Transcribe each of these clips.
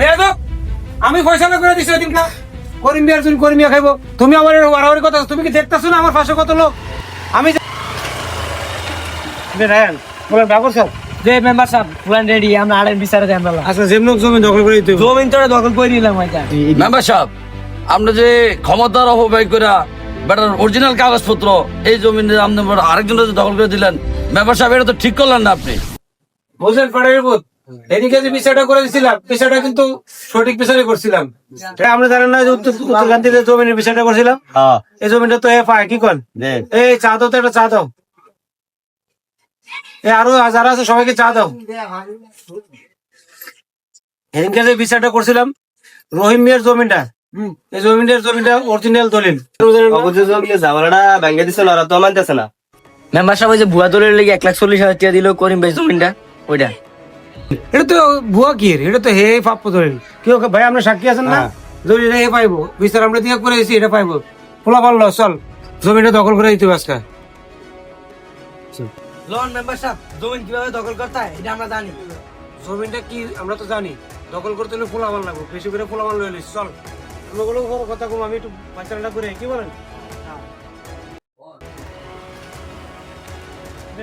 বেয়াদব, আমি ফয়সালা করে দিছি ওদিনকা করিম মিয়ার জন্য করিম মিয়া খাইবো। তুমি আমার ওয়ারাওয়ারি কথা, তুমি কি দেখতেছো না আমার পাশে কত লোক? আমি রায়ান বলেন ব্যাপার স্যার। যে মেম্বার সাহেব প্ল্যান রেডি, আমরা আড়াই বিচারে দেন বলা। আচ্ছা যেমন জমি দখল করে দিতে হবে। জমিন তো দখল করে নিলাম এটা। মেম্বার সাহেব, আমরা যে ক্ষমতার অপব্যয় করে বেটার অরিজিনাল কাগজপত্র এই জমিনে আপনি আরেকজনের দখল করে দিলেন, মেম্বার সাহেব এটা তো ঠিক করলেন না আপনি। বুঝলেন পাড়ার বোধ, এদিকে যে বিচারটা করে দিছিলাম, বিচারটা কিন্তু সঠিক বিচারে করছিলাম। আমরা জানেন না যে উত্তরকান্তিতে জমিনের বিচারটা করছিলাম, এই জমিটা তো পায় কি কন? এই চা দাও তো, একটা চা দাও। আরো যারা আছে সবাইকে চা দাও। এদিনকে যে বিচারটা করছিলাম রহিম মিয়ার জমিটা, এই জমিটা অরিজিনাল দলিল। ঝামেলাটা ভেঙে দিছিল, ওরা তো মানতেছে না। মেম্বার সাহেব ওই যে ভুয়া দলের লেগে 1,40,000 টাকা দিল করিম ভাই জমিনটা, ওইটা এটা তো ভুয়া কি, এটা তো হে প্রাপ্য দলিল। কেউ ভাই আমরা সাক্ষী আছেন না, দলিল হে পাইবো, বিচার আমরা দিয়ে করে দিয়েছি, এটা পাইবো। পোলা পারলো চল জমিটা দখল করে দিতে হবে আজকে। লোন মেম্বার সাহেব জমিন কিভাবে দখল করতে হয় এটা আমরা জানি। জমিটা কি আমরা তো জানি, দখল করতে হলে ফোলাবান লাগবো, বেশি করে ফোলাবান লয়ে নিচ্ছি। চল ওগুলো কথা কম, আমি একটু বাচ্চাটা করে কি বলেন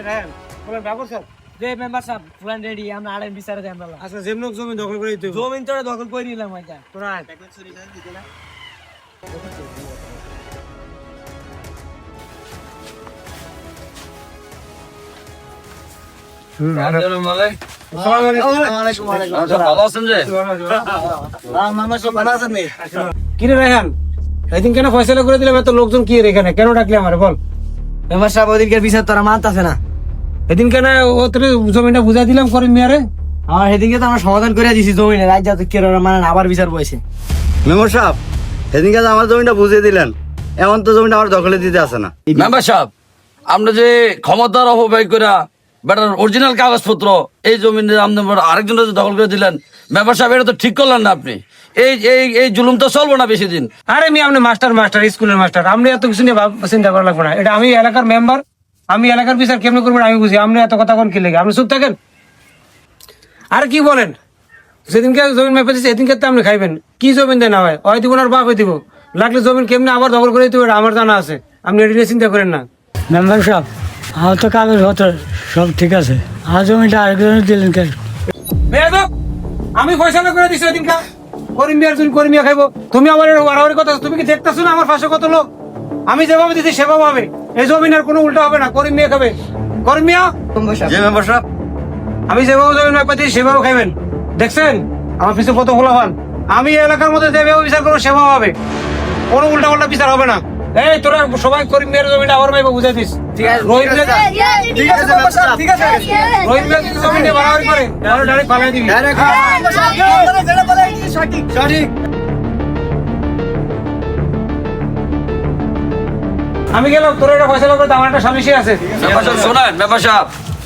রায়ান বলেন ব্যাপার স্যার। যে মেম্বার সাহেব প্ল্যান রেডি, আমরা আড়াই বিচারে দেন বলা। আচ্ছা যেমন জমি দখল করে দিতে হবে। জমিন তো দখল করে নিলাম এটা। তোরা আয়। ভালো আছেন যে? কিরে রায়হান, এদিন কেন ফয়সালা করে দিলাম? এত লোকজন কি এখানে কেন ডাকলি আমারে বল? মেম্বার সাহেব ওদিনকার বিচার তোরা মানতেছে না। এদিন কেন ও তোর জমিটা বুঝাই দিলাম করিম মিয়ারে। আমার সেদিনকে তো আমরা সমাধান করে দিয়েছি জমিনের, রাজ্য কে মানে আবার বিচার বসে। মেম্বার সাহেব, সেদিনকে আমার জমিটা বুঝিয়ে দিলেন, এমন তো জমিটা আমার দখলে দিতে আসে না। মেম্বার সাহেব, আমরা যে ক্ষমতার অপব্যয় করে বেটার অরিজিনাল কাগজপত্র এই জমিনে আপনি আরেকজনের দখল করে দিলেন, মেম্বার সাহেব এটা তো ঠিক করলেন না আপনি। এই এই এই জুলুম তো চলবো না বেশি দিন। আরে মি আপনি মাস্টার স্কুলের মাস্টার, আপনি এত কিছু নিয়ে চিন্তা করা লাগবে না। এটা আমি এলাকার মেম্বার, আমি এলাকার বিচার কেমন করবেন আমি বুঝি। আপনি এত কথা কোন কি লেগে, আপনি চুপ থাকেন। আর কি বলেন, যেদিনকে জমিন মেপে দিচ্ছে এদিনকে তো আপনি খাইবেন। কি জমিন দেয় না হয়, হয় দিব না বাপ হয়ে দিব। লাগলে জমিন কেমনি আবার দখল করে দিতে হবে আমার জানা আছে, আপনি এটা নিয়ে চিন্তা করেন না। মেম্বার সাহেব, আমার তো কাগজ হতো সব ঠিক আছে, আর জমিটা আরেকজনের দিলেন কেন? বেয়াদব, আমি ফয়সালা করে দিছি ওদিনকা করিম মিয়ার জন্য করিম মিয়া খাইবো। তুমি আমার ওয়ারাওয়ারি কথা, তুমি কি দেখতেছো না আমার পাশে কত লোক? আমি যেভাবে দিচ্ছি সেভাবে হবে, এই জমিন আর কোনো উল্টা হবে না। করিম মিয়া খাবে, করিম মিয়া। যে মেম্বার সাহেব, আমি যেভাবে জমিন মেপে দিচ্ছি সেভাবে খাইবেন। দেখছেন আমার পিছনে কত খোলা হন, আমি এই এলাকার মধ্যে যেভাবে বিচার করবো সেভাবে হবে, কোনো উল্টা পাল্টা বিচার হবে না। এই তোরা সবাই করিম মিয়ার জমিটা আবার মাইবা বুঝাই দিস। রহিম মিয়া, ঠিক আছে মেম্বার সাহেব, ঠিক আছে। রহিম মিয়া যদি জমিন নিয়ে বাড়াবাড়ি করে তাহলে ডাইরেক্ট ফালাই দিবি। সঠিক সঠিক। আমি গেলাম, তোর একটা ফয়সালা করে আমার একটা স্বামী আছে। মেম্বার সাহেব শোনেন, মেম্বার সাহেব